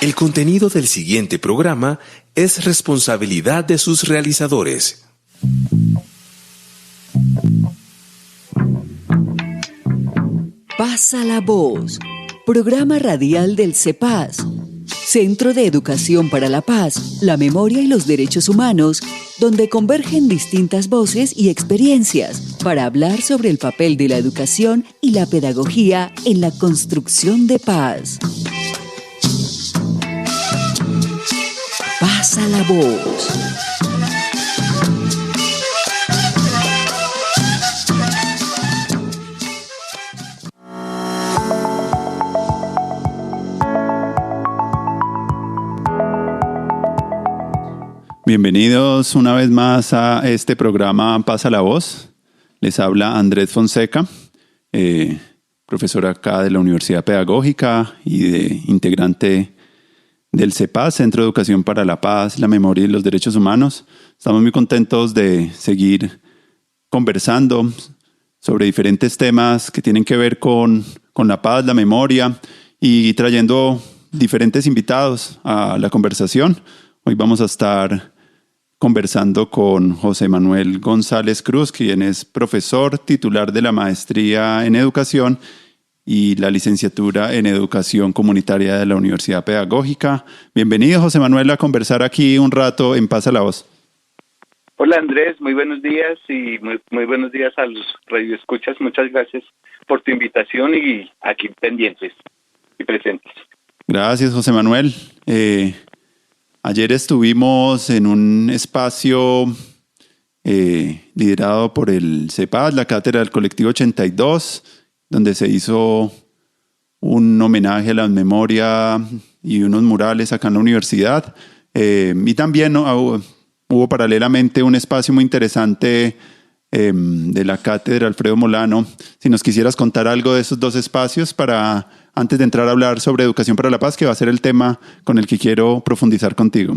El contenido del siguiente programa es responsabilidad de sus realizadores. Pasa la voz, programa radial del CEPAS, Centro de Educación para la Paz, la Memoria y los Derechos Humanos, donde convergen distintas voces y experiencias para hablar sobre el papel de la educación y la pedagogía en la construcción de paz. Pasa la voz. Bienvenidos una vez más a este programa Pasa la Voz. Les habla Andrés Fonseca, profesor acá de la Universidad Pedagógica y integrante del CEPAS, Centro de Educación para la Paz, la Memoria y los Derechos Humanos. Estamos muy contentos de seguir conversando sobre diferentes temas que tienen que ver con la paz, la memoria y trayendo diferentes invitados a la conversación. Hoy vamos a estar conversando con José Manuel González Cruz, quien es profesor titular de la Maestría en Educación y la licenciatura en Educación Comunitaria de la Universidad Pedagógica. Bienvenido, José Manuel, a conversar aquí un rato en Pasa la Voz. Hola, Andrés, muy buenos días y muy buenos días a los radioescuchas. Muchas gracias por tu invitación y aquí pendientes y presentes. Gracias, José Manuel. Ayer estuvimos en un espacio liderado por el CEPAS, la Cátedra del Colectivo 82, donde se hizo un homenaje a la memoria y unos murales acá en la universidad. Y también hubo paralelamente un espacio muy interesante de la Cátedra Alfredo Molano. Si nos quisieras contar algo de esos dos espacios antes de entrar a hablar sobre Educación para la Paz, que va a ser el tema con el que quiero profundizar contigo.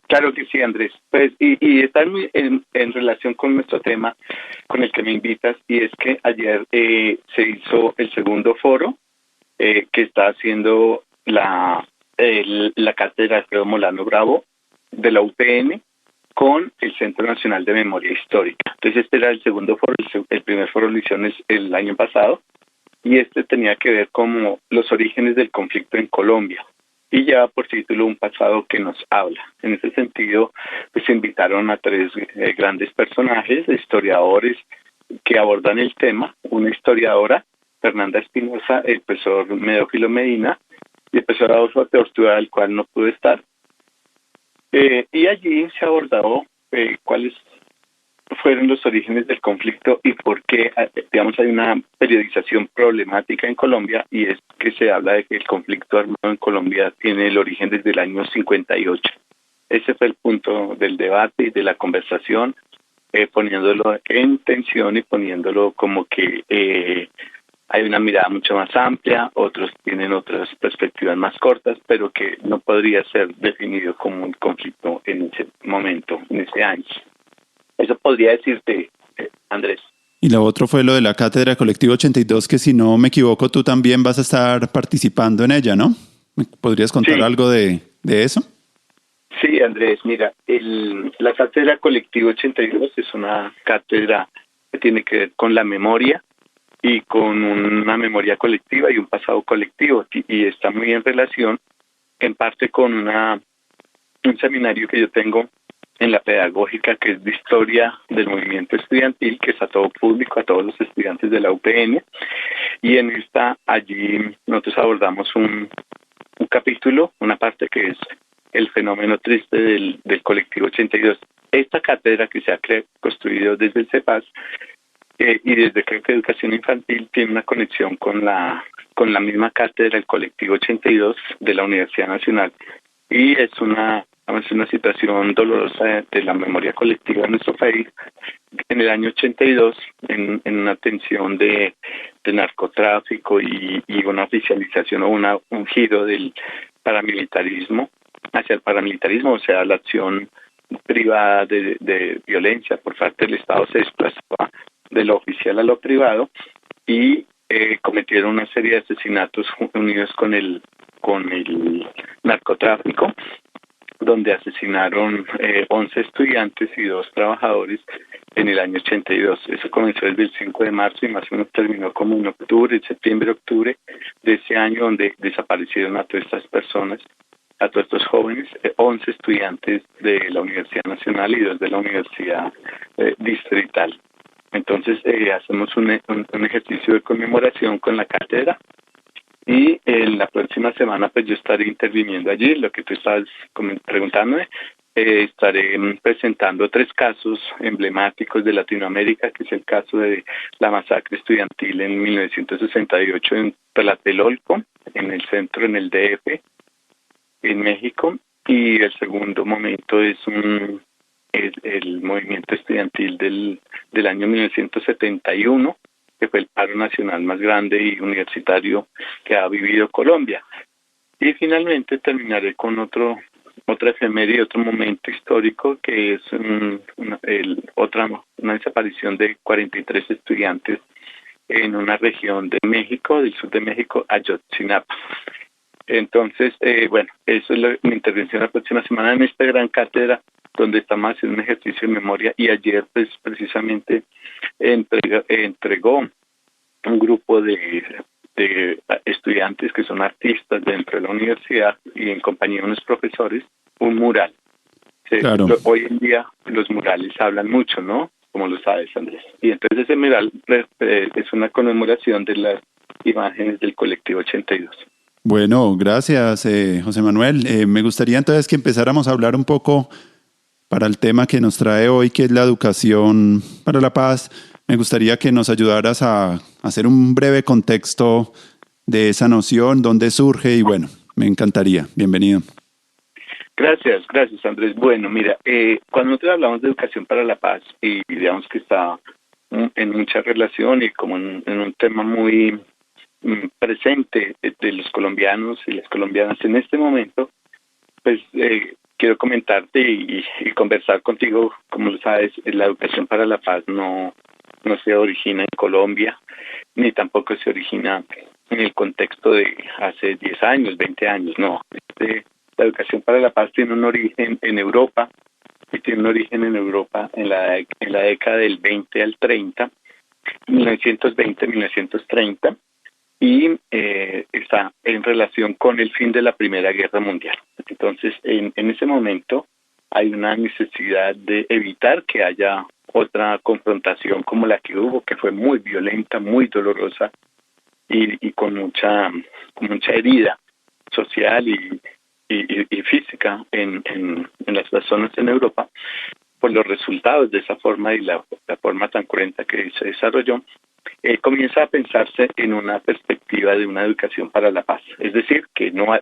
Claro que sí, Andrés. Pues, y está muy en relación con nuestro tema con el que me invitas, y es que ayer se hizo el segundo foro que está haciendo la Cátedra Alfredo Molano Bravo de la UPN con el Centro Nacional de Memoria Histórica. Entonces este era el segundo foro, el primer foro lo hicieron el año pasado, y este tenía que ver como los orígenes del conflicto en Colombia, y ya por título Un pasado que nos habla. En ese sentido, pues se invitaron a tres grandes personajes, historiadores que abordan el tema, una historiadora, Fernanda Espinosa, el profesor Medófilo Medina y el profesor Adolfo Teorstura, del cual no pude estar. Y allí se abordó cuáles fueron los orígenes del conflicto y por qué, digamos, hay una periodización problemática en Colombia, y es que se habla de que el conflicto armado en Colombia tiene el origen desde el año 58. Ese fue el punto del debate y de la conversación, poniéndolo en tensión y poniéndolo como que hay una mirada mucho más amplia, otros tienen otras perspectivas más cortas, pero que no podría ser definido como un conflicto en ese momento, en ese año. Eso podría decirte, Andrés. Y lo otro fue lo de la Cátedra Colectivo 82, que si no me equivoco, tú también vas a estar participando en ella, ¿no? ¿Me podrías contar algo de eso? Sí, Andrés, mira, la Cátedra Colectivo 82 es una cátedra que tiene que ver con la memoria y con una memoria colectiva y un pasado colectivo, y está muy en relación, en parte, con un seminario que yo tengo en la Pedagógica, que es de historia del movimiento estudiantil, que es a todo público, a todos los estudiantes de la UPN, y allí nosotros abordamos un capítulo, una parte que es el fenómeno triste del colectivo 82. Esta cátedra, que se ha construido desde el CEPAS y desde creo que Educación Infantil, tiene una conexión con la misma cátedra del colectivo 82 de la Universidad Nacional, y es una situación dolorosa de la memoria colectiva en nuestro país. En el año 82, en una tensión de narcotráfico y una oficialización o un giro del paramilitarismo hacia el paramilitarismo, o sea, la acción privada de violencia por parte del Estado se desplazó de lo oficial a lo privado, y cometieron una serie de asesinatos unidos con con el narcotráfico, donde asesinaron 11 estudiantes y 2 trabajadores en el año 82. Eso comenzó desde el 5 de marzo y más o menos terminó como en octubre, septiembre-octubre de ese año, donde desaparecieron a todas estas personas, a todos estos jóvenes, 11 estudiantes de la Universidad Nacional y 2 de la Universidad Distrital. Entonces hacemos un ejercicio de conmemoración con la cátedra y en la próxima semana pues yo estaré interviniendo allí, lo que tú estabas preguntándome. Estaré presentando 3 casos emblemáticos de Latinoamérica, que es el caso de la masacre estudiantil en 1968 en Tlatelolco, en el centro, en el DF, en México, y el segundo momento es el movimiento estudiantil del año 1971, que fue el paro nacional más grande y universitario que ha vivido Colombia. Y finalmente terminaré con otra efeméride, otro momento histórico, que es una desaparición de 43 estudiantes en una región de México, del sur de México, Ayotzinapa. Entonces, eso es mi intervención la próxima semana en esta gran cátedra, donde estamos haciendo un ejercicio de memoria, y ayer pues precisamente entregó un grupo de estudiantes que son artistas dentro de la universidad y en compañía de unos profesores, un mural. Claro. Hoy en día los murales hablan mucho, ¿no? Como lo sabes, Andrés. Y entonces ese mural es una conmemoración de las imágenes del colectivo 82. Bueno, gracias, José Manuel. Me gustaría entonces que empezáramos a hablar un poco para el tema que nos trae hoy, que es la educación para la paz. Me gustaría que nos ayudaras a hacer un breve contexto de esa noción, dónde surge, y bueno, me encantaría. Bienvenido. Gracias, Andrés. Bueno, mira, cuando nosotros hablamos de educación para la paz, y digamos que está en mucha relación y como en un tema muy presente de los colombianos y las colombianas en este momento, pues quiero comentarte y conversar contigo. Como lo sabes, la educación para la paz no se origina en Colombia, ni tampoco se origina en el contexto de hace 10 años, 20 años, no. La educación para la paz tiene un origen en Europa, y tiene un origen en Europa en la década del 20 al 30, 1920-1930, y está en relación con el fin de la Primera Guerra Mundial. Entonces, en ese momento hay una necesidad de evitar que haya otra confrontación como la que hubo, que fue muy violenta, muy dolorosa y con mucha herida social y física en las personas en Europa por los resultados de esa forma y la forma tan cruenta que se desarrolló. Comienza a pensarse en una perspectiva de una educación para la paz, es decir,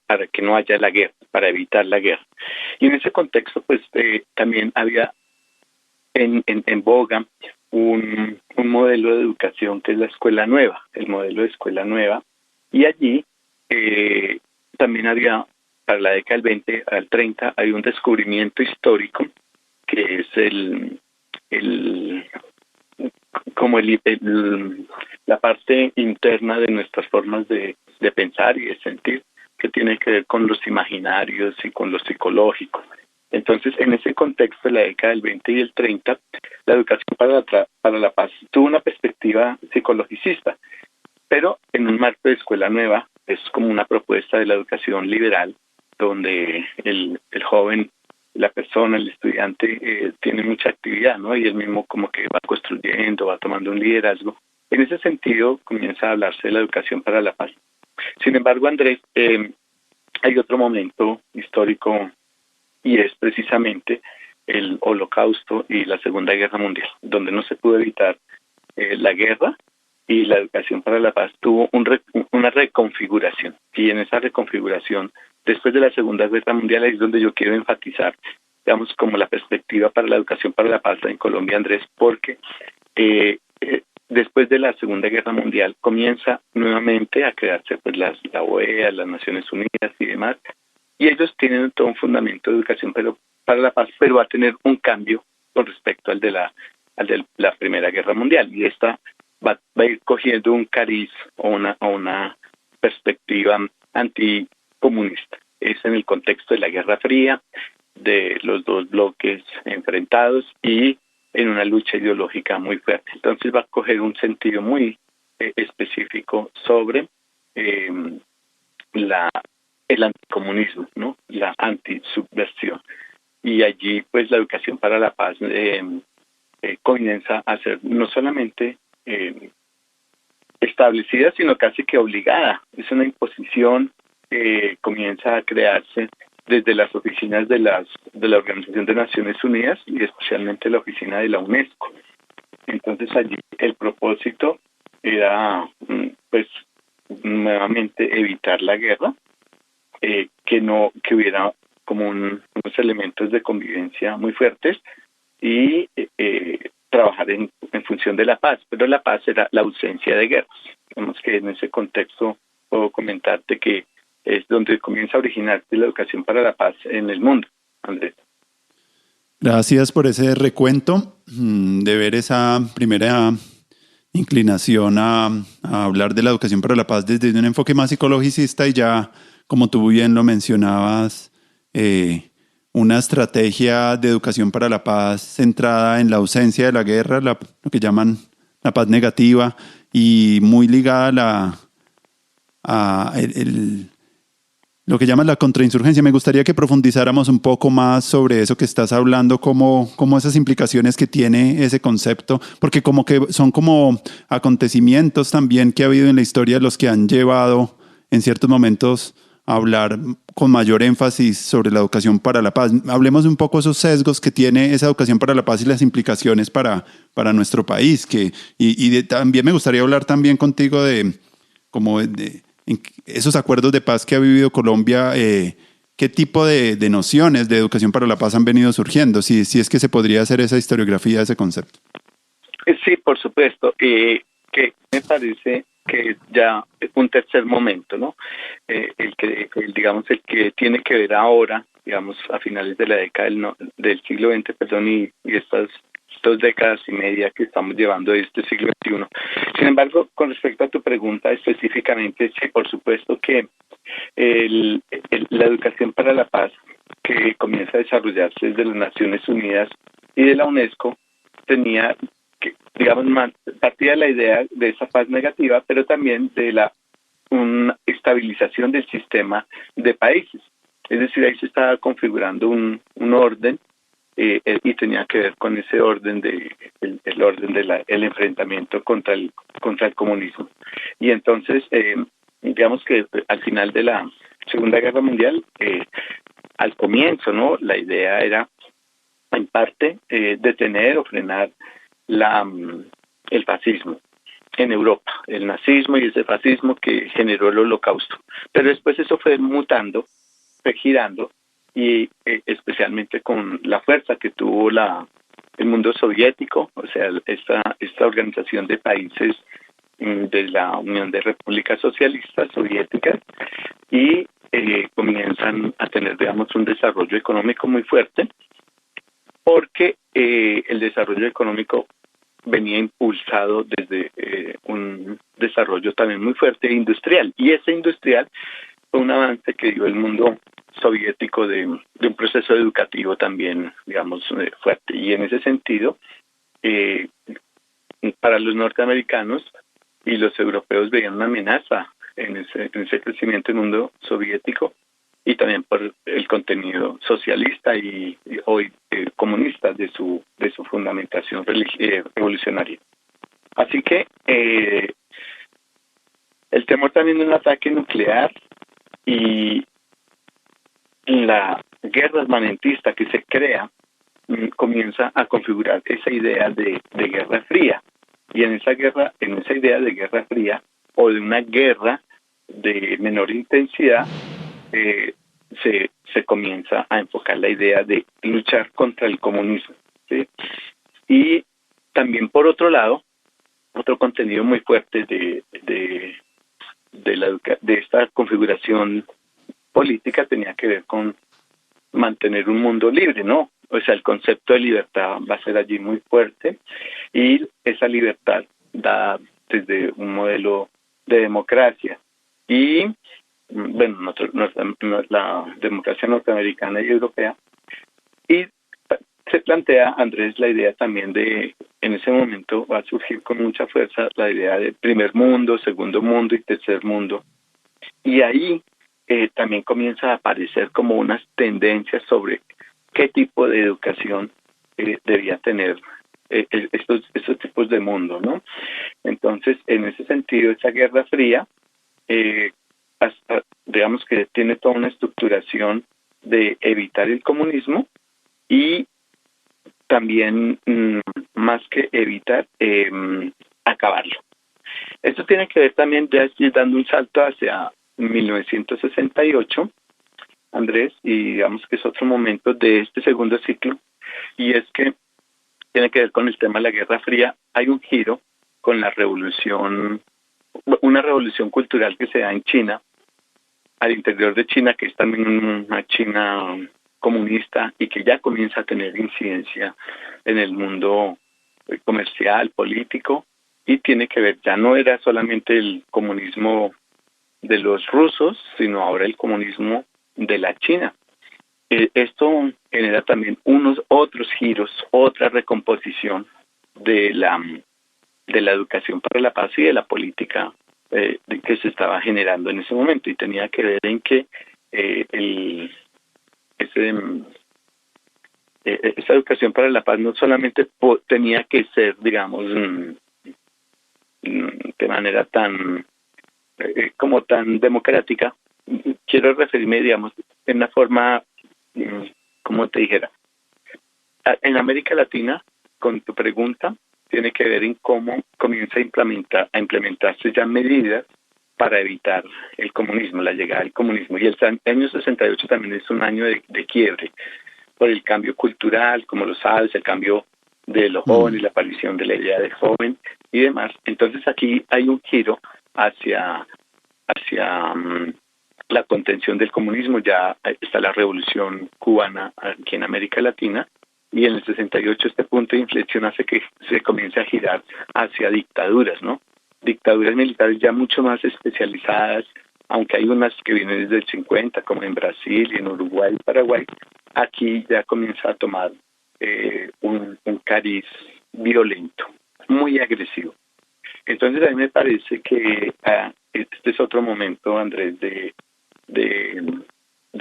para que no haya la guerra, para evitar la guerra. Y en ese contexto, pues también había en boga un modelo de educación que es la escuela nueva, el modelo de escuela nueva, y allí también había, para la década del 20 al 30, hay un descubrimiento histórico que es la parte interna de nuestras formas de pensar y de sentir, que tiene que ver con los imaginarios y con lo psicológico. Entonces, en ese contexto de la década del 20 y el 30, la educación para la paz tuvo una perspectiva psicologicista, pero en un marco de escuela nueva. Es como una propuesta de la educación liberal, donde el joven, la persona, el estudiante tiene mucha actividad, ¿no? Y él mismo como que va construyendo, va tomando un liderazgo. En ese sentido comienza a hablarse de la educación para la paz. Sin embargo, Andrés, hay otro momento histórico, y es precisamente el Holocausto y la Segunda Guerra Mundial, donde no se pudo evitar la guerra, y la educación para la paz tuvo una reconfiguración. Y en esa reconfiguración, después de la Segunda Guerra Mundial, es donde yo quiero enfatizar, digamos, como la perspectiva para la educación para la paz en Colombia, Andrés, porque después de la Segunda Guerra Mundial comienza nuevamente a crearse pues la OEA, las Naciones Unidas y demás, y ellos tienen todo un fundamento de educación para la paz, pero va a tener un cambio con respecto al de la Primera Guerra Mundial, y esta va a ir cogiendo un cariz o una perspectiva comunista. Es en el contexto de la Guerra Fría, de los dos bloques enfrentados y en una lucha ideológica muy fuerte. Entonces va a coger un sentido muy específico sobre el anticomunismo, ¿no? La antisubversión. Y allí, pues, la educación para la paz comienza a ser no solamente establecida, sino casi que obligada. Es una imposición que comienza a crearse desde las oficinas de la Organización de Naciones Unidas y especialmente la oficina de la UNESCO. Entonces allí el propósito era, pues, nuevamente evitar la guerra, que hubiera como unos elementos de convivencia muy fuertes y trabajar en función de la paz, pero la paz era la ausencia de guerras. Digamos que en ese contexto puedo comentarte que es donde comienza a originarse la educación para la paz en el mundo, Andrés. Gracias por ese recuento, de ver esa primera inclinación a hablar de la educación para la paz desde un enfoque más psicologicista y ya, como tú bien lo mencionabas, una estrategia de educación para la paz centrada en la ausencia de la guerra, lo que llaman la paz negativa, y muy ligada a lo que llaman la contrainsurgencia. Me gustaría que profundizáramos un poco más sobre eso que estás hablando, cómo esas implicaciones que tiene ese concepto, porque como que son como acontecimientos también que ha habido en la historia los que han llevado en ciertos momentos a hablar con mayor énfasis sobre la educación para la paz. Hablemos un poco de esos sesgos que tiene esa educación para la paz y las implicaciones para nuestro país. También me gustaría hablar también contigo de esos acuerdos de paz que ha vivido Colombia. ¿Qué tipo de nociones de educación para la paz han venido surgiendo? Si es que se podría hacer esa historiografía de ese concepto. Sí, por supuesto. Que me parece que ya es un tercer momento, ¿no? El que tiene que ver ahora, digamos, a finales de la década del siglo XX, y estas 2 décadas y media que estamos llevando de este siglo XXI. Sin embargo, con respecto a tu pregunta específicamente, sí, por supuesto que la educación para la paz que comienza a desarrollarse desde las Naciones Unidas y de la UNESCO tenía que, digamos, partía de la idea de esa paz negativa, pero también de una estabilización del sistema de países. Es decir, ahí se estaba configurando un orden y tenía que ver con ese orden el orden del enfrentamiento contra el comunismo. Y entonces, digamos que al final de la Segunda Guerra Mundial, al comienzo, ¿no? La idea era, en parte, detener o frenar el fascismo en Europa, el nazismo y ese fascismo que generó el Holocausto. Pero después eso fue mutando, fue girando, y especialmente con la fuerza que tuvo el mundo soviético, o sea, esta organización de países de la Unión de Repúblicas Socialistas Soviéticas, y comienzan a tener, digamos, un desarrollo económico muy fuerte, porque el desarrollo económico venía impulsado desde un desarrollo también muy fuerte e industrial, y ese industrial fue un avance que dio el mundo soviético de un proceso educativo también, digamos, fuerte. Y en ese sentido, para los norteamericanos y los europeos veían una amenaza en ese crecimiento del mundo soviético, y también por el contenido socialista y hoy comunista de su fundamentación revolucionaria. Así que el temor también de un ataque nuclear y la guerra armamentista que se crea comienza a configurar esa idea de guerra fría, y en esa idea de guerra fría o de una guerra de menor intensidad se comienza a enfocar la idea de luchar contra el comunismo, ¿sí? Y también, por otro lado, otro contenido muy fuerte de esta configuración política tenía que ver con mantener un mundo libre, ¿no? O sea, el concepto de libertad va a ser allí muy fuerte, y esa libertad da desde un modelo de democracia. Y la democracia norteamericana y europea. Y se plantea, Andrés, la idea también en ese momento va a surgir con mucha fuerza la idea de primer mundo, segundo mundo y tercer mundo. Y ahí también comienza a aparecer como unas tendencias sobre qué tipo de educación debía tener estos tipos de mundo, ¿no? Entonces, en ese sentido, esa Guerra Fría, digamos que tiene toda una estructuración de evitar el comunismo y también, más que evitar, acabarlo. Esto tiene que ver también, ya estoy dando un salto hacia 1968, Andrés, y digamos que es otro momento de este segundo ciclo, y es que tiene que ver con el tema de la Guerra Fría. Hay un giro con la una revolución cultural que se da en China, al interior de China, que es también una China comunista y que ya comienza a tener incidencia en el mundo comercial, político, y tiene que ver, ya no era solamente el comunismo de los rusos, sino ahora el comunismo de la China. Esto genera también otros giros, otra recomposición de la educación para la paz y de la política que se estaba generando en ese momento, y tenía que ver en que esa educación para la paz no solamente tenía que ser, digamos, de manera tan democrática. Quiero referirme, digamos, en una forma, como te dijera, en América Latina, con tu pregunta, tiene que ver en cómo comienza a implementarse ya medidas para evitar el comunismo, la llegada del comunismo. Y el año 68 también es un año de quiebre por el cambio cultural, como lo sabes, el cambio de los jóvenes, la aparición de la idea de joven y demás. Entonces aquí hay un giro hacia la contención del comunismo. Ya está la revolución cubana aquí en América Latina, y en el 68 este punto de inflexión hace que se comience a girar hacia dictaduras, ¿no? Dictaduras militares ya mucho más especializadas, aunque hay unas que vienen desde el 50, como en Brasil y en Uruguay y Paraguay. Aquí ya comienza a tomar un cariz violento, muy agresivo. Entonces a mí me parece que este es otro momento, Andrés, de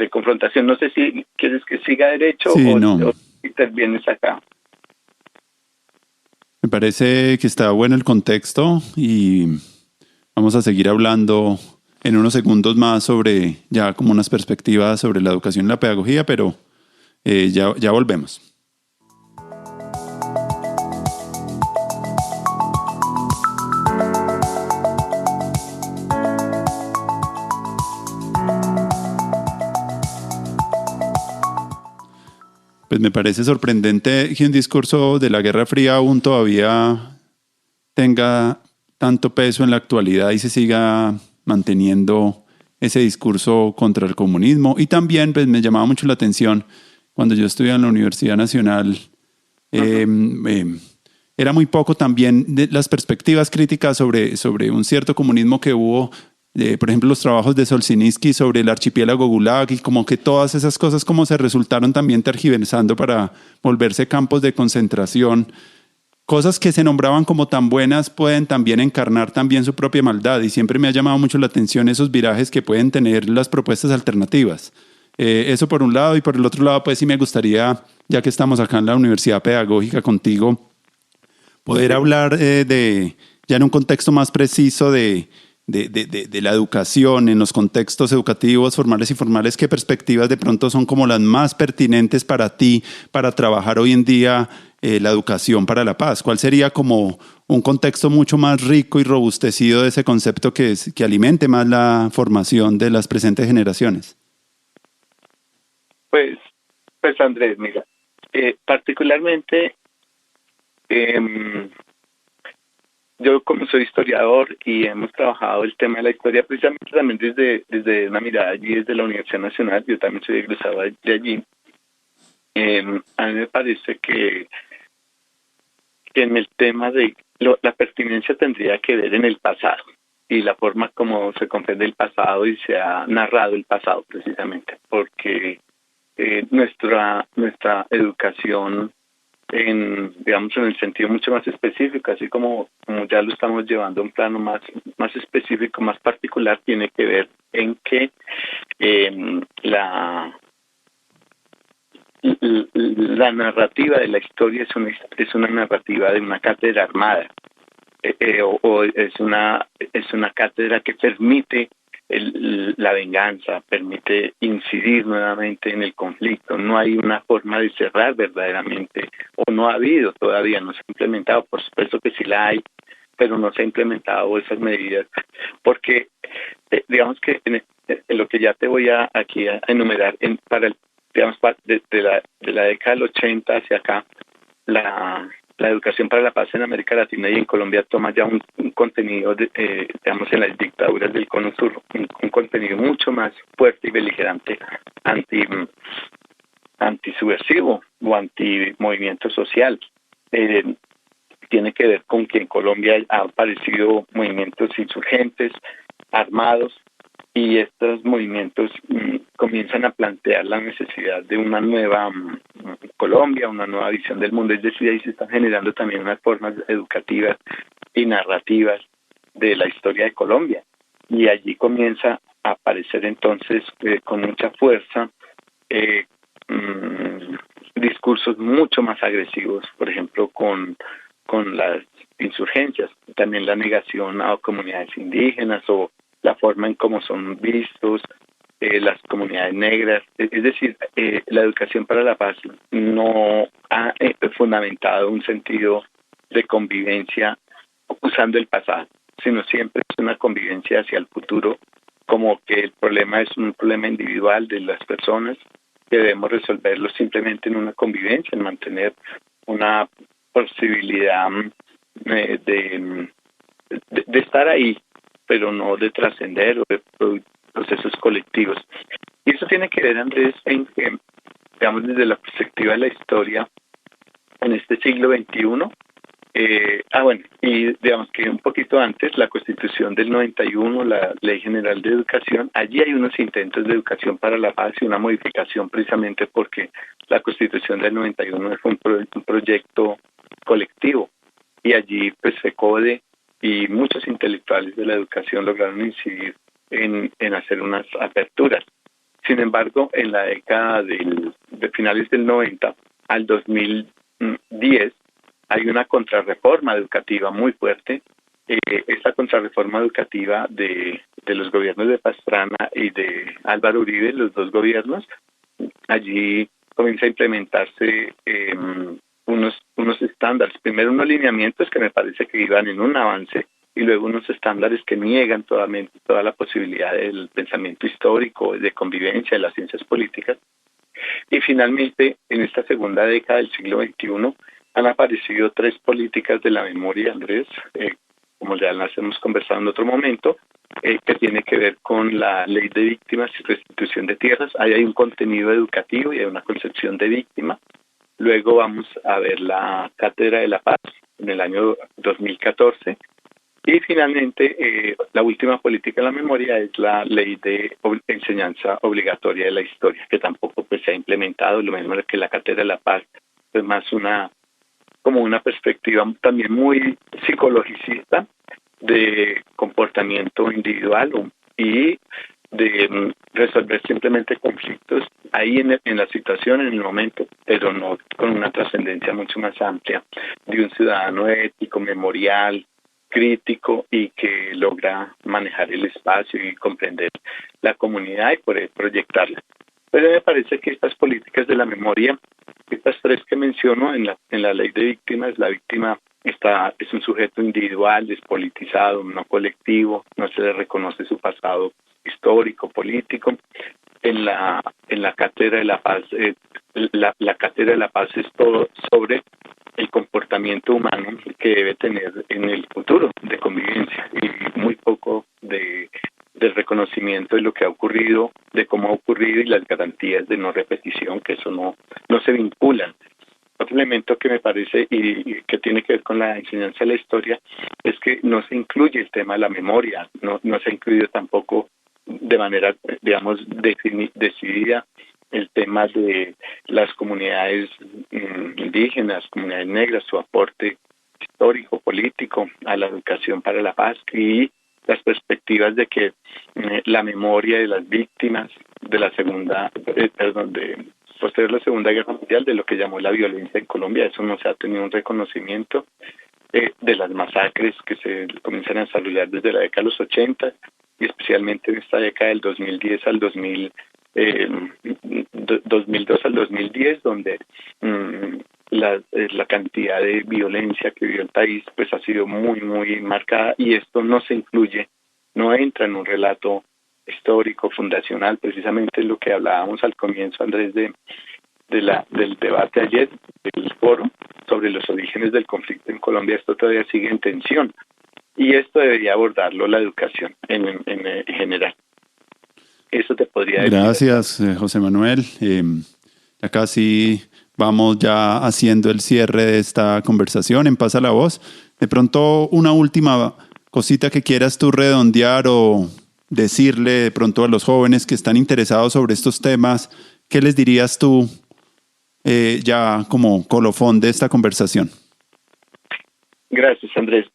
confrontación. No sé si quieres que siga derecho o intervienes acá. Me parece que está bueno el contexto y vamos a seguir hablando en unos segundos más sobre ya como unas perspectivas sobre la educación y la pedagogía, pero ya volvemos. Pues me parece sorprendente que un discurso de la Guerra Fría aún todavía tenga tanto peso en la actualidad y se siga manteniendo ese discurso contra el comunismo. Y también pues, me llamaba mucho la atención cuando yo estudiaba en la Universidad Nacional, era muy poco también de las perspectivas críticas sobre un cierto comunismo que hubo. Por ejemplo, los trabajos de Solzhenitsyn sobre el archipiélago Gulag, y como que todas esas cosas como se resultaron también tergiversando para volverse campos de concentración. Cosas que se nombraban como tan buenas pueden también encarnar también su propia maldad, y siempre me ha llamado mucho la atención esos virajes que pueden tener las propuestas alternativas. Eso por un lado, y por el otro lado pues sí me gustaría, ya que estamos acá en la Universidad Pedagógica contigo, poder hablar ya en un contexto más preciso de la educación, en los contextos educativos formales y informales, ¿qué perspectivas de pronto son como las más pertinentes para ti para trabajar hoy en día la educación para la paz? ¿Cuál sería como un contexto mucho más rico y robustecido de ese concepto que alimente más la formación de las presentes generaciones? Pues Andrés, mira, particularmente yo como soy historiador y hemos trabajado el tema de la historia precisamente también desde una mirada allí, desde la Universidad Nacional. Yo también soy egresado de allí. A mí me parece que en el tema de la pertinencia tendría que ver en el pasado, y la forma como se comprende el pasado y se ha narrado el pasado, precisamente, porque nuestra educación, digamos, en el sentido mucho más específico, así como ya lo estamos llevando a un plano más específico, más particular, tiene que ver en que la narrativa de la historia es una narrativa de una cátedra armada, o es una cátedra que permite la venganza, permite incidir nuevamente en el conflicto. No hay una forma de cerrar verdaderamente, o no ha habido todavía, no se ha implementado. Por supuesto que sí la hay, pero no se ha implementado esas medidas, porque digamos que en lo que ya te voy aquí a enumerar, digamos, de la década del 80 hacia acá, la educación para la paz en América Latina y en Colombia toma ya un contenido, digamos, en las dictaduras del Cono Sur, un contenido mucho más fuerte y beligerante, antisubversivo o antimovimiento social. Tiene que ver con que en Colombia han aparecido movimientos insurgentes, armados, y estos movimientos comienzan a plantear la necesidad de una nueva Colombia, una nueva visión del mundo. Es decir, ahí se están generando también unas formas educativas y narrativas de la historia de Colombia. Y allí comienza a aparecer entonces con mucha fuerza discursos mucho más agresivos, por ejemplo, con las insurgencias, también la negación a comunidades indígenas o la forma en cómo son vistos las comunidades negras. Es decir, la educación para la paz no ha fundamentado un sentido de convivencia usando el pasado, sino siempre es una convivencia hacia el futuro, como que el problema es un problema individual de las personas, que debemos resolverlo simplemente en una convivencia, en mantener una posibilidad de estar ahí, pero no de trascender o de procesos colectivos. Y eso tiene que ver, Andrés, en que, digamos, desde la perspectiva de la historia, en este siglo XXI, y digamos que un poquito antes, la Constitución del 91, la Ley General de Educación, allí hay unos intentos de educación para la paz y una modificación precisamente porque la Constitución del 91 fue un proyecto colectivo, y allí pues FECODE y muchos intelectuales de la educación lograron incidir en hacer unas aperturas. Sin embargo, en la década de finales del 90 al 2010 hay una contrarreforma educativa muy fuerte. Esta contrarreforma educativa de los gobiernos de Pastrana y de Álvaro Uribe, los dos gobiernos, allí comienza a implementarse unos estándares, primero unos lineamientos que me parece que iban en un avance, y luego unos estándares que niegan toda la posibilidad del pensamiento histórico, de convivencia, de las ciencias políticas. Y finalmente, en esta segunda década del siglo XXI, han aparecido 3 políticas de la memoria, Andrés, como ya las hemos conversado en otro momento, que tiene que ver con la ley de víctimas y restitución de tierras. Ahí hay un contenido educativo y hay una concepción de víctima. Luego vamos a ver la Cátedra de la Paz en el año 2014. Y finalmente, la última política de la memoria es la ley de enseñanza obligatoria de la historia, que tampoco pues se ha implementado, lo mismo que la Cátedra de la Paz, es más como una perspectiva también muy psicologicista de comportamiento individual y de resolver simplemente conflictos ahí en la situación, en el momento, pero no con una trascendencia mucho más amplia de un ciudadano ético, memorial, crítico y que logra manejar el espacio y comprender la comunidad y poder proyectarla. Pero me parece que estas políticas de la memoria, estas 3 que menciono en la ley de víctimas, la víctima es un sujeto individual, despolitizado, no colectivo, no se le reconoce su pasado histórico, político. En la Cátedra de la Paz, la Cátedra de la Paz es todo sobre el comportamiento humano que debe tener en el futuro de convivencia y muy poco del reconocimiento de lo que ha ocurrido, de cómo ha ocurrido y las garantías de no repetición, que eso no se vinculan. Otro elemento que me parece y que tiene que ver con la enseñanza de la historia es que no se incluye el tema de la memoria, no se ha incluido tampoco de manera, digamos, decidida el tema de las comunidades indígenas, comunidades negras, su aporte histórico, político a la educación para la paz y las perspectivas de que la memoria de las víctimas de la posterior a la Segunda Guerra Mundial, de lo que llamó la violencia en Colombia, eso no se ha tenido un reconocimiento de las masacres que se comienzan a desarrollar desde la década de los 80 y especialmente en esta década del 2010 al 2002 al 2010, donde la cantidad de violencia que vivió el país pues ha sido muy, muy marcada, y esto no se incluye, no entra en un relato histórico, fundacional, precisamente lo que hablábamos al comienzo, Andrés, del debate ayer, del foro sobre los orígenes del conflicto en Colombia. Esto todavía sigue en tensión y esto debería abordarlo la educación en general. Eso te podría decir. Gracias, José Manuel. Ya casi vamos ya haciendo el cierre de esta conversación en Pasa la Voz. De pronto, una última cosita que quieras tú redondear o decirle de pronto a los jóvenes que están interesados sobre estos temas, ¿qué les dirías tú ya como colofón de esta conversación? Gracias, Andrés.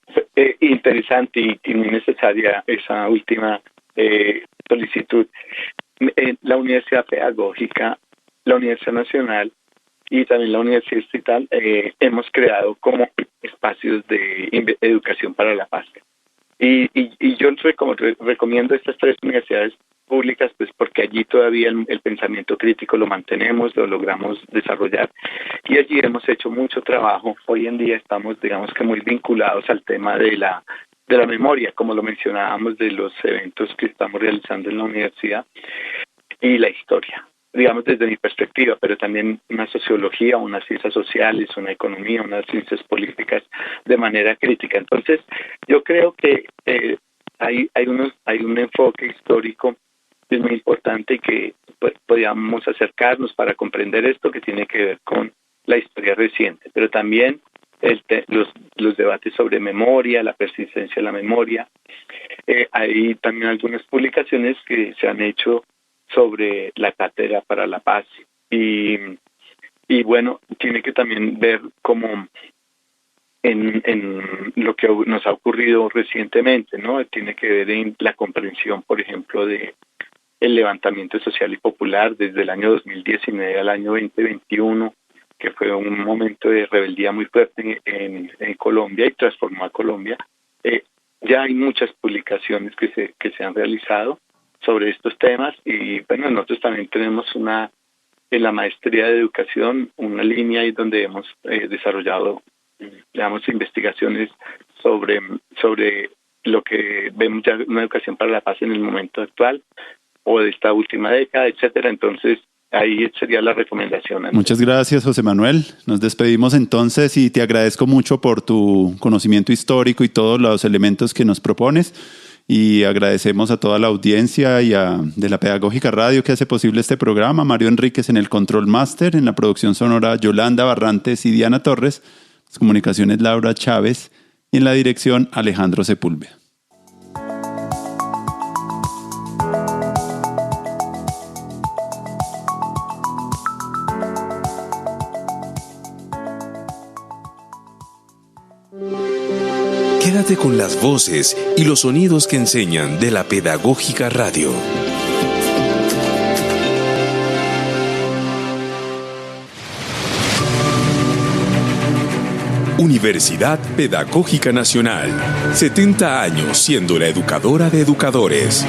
Interesante y muy necesaria esa última solicitud. La Universidad Pedagógica, la Universidad Nacional y también la Universidad Distrital hemos creado como espacios de educación para la paz. Y yo recomiendo estas tres universidades públicas, pues porque allí todavía el pensamiento crítico lo mantenemos, lo logramos desarrollar, y allí hemos hecho mucho trabajo. Hoy en día estamos, digamos que muy vinculados al tema de la memoria, como lo mencionábamos, de los eventos que estamos realizando en la universidad, y la historia, digamos desde mi perspectiva, pero también una sociología, unas ciencias sociales, una economía, unas ciencias políticas de manera crítica. Entonces, yo creo que hay un enfoque histórico que es muy importante y que podríamos acercarnos para comprender esto, que tiene que ver con la historia reciente, pero también los debates sobre memoria, la persistencia de la memoria. Hay también algunas publicaciones que se han hecho sobre la Cátedra para la Paz y bueno, tiene que también ver como en lo que nos ha ocurrido recientemente, ¿no? Tiene que ver en la comprensión, por ejemplo, de el levantamiento social y popular desde el año 2019 al año 2021, que fue un momento de rebeldía muy fuerte en Colombia y transformó a Colombia. Ya hay muchas publicaciones que se han realizado sobre estos temas y bueno, nosotros también tenemos en la maestría de educación una línea ahí donde hemos desarrollado, digamos, investigaciones sobre lo que vemos ya una educación para la paz en el momento actual o de esta última década, etcétera. Entonces, ahí sería la recomendación. Muchas gracias, José Manuel. Nos despedimos entonces y te agradezco mucho por tu conocimiento histórico y todos los elementos que nos propones. Y agradecemos a toda la audiencia y de la Pedagógica Radio que hace posible este programa. Mario Enríquez en el Control Master, en la producción sonora Yolanda Barrantes y Diana Torres, las comunicaciones Laura Chávez y en la dirección Alejandro Sepúlveda. Quédate con las voces y los sonidos que enseñan de la Pedagógica Radio. Universidad Pedagógica Nacional. 70 años siendo la educadora de educadores.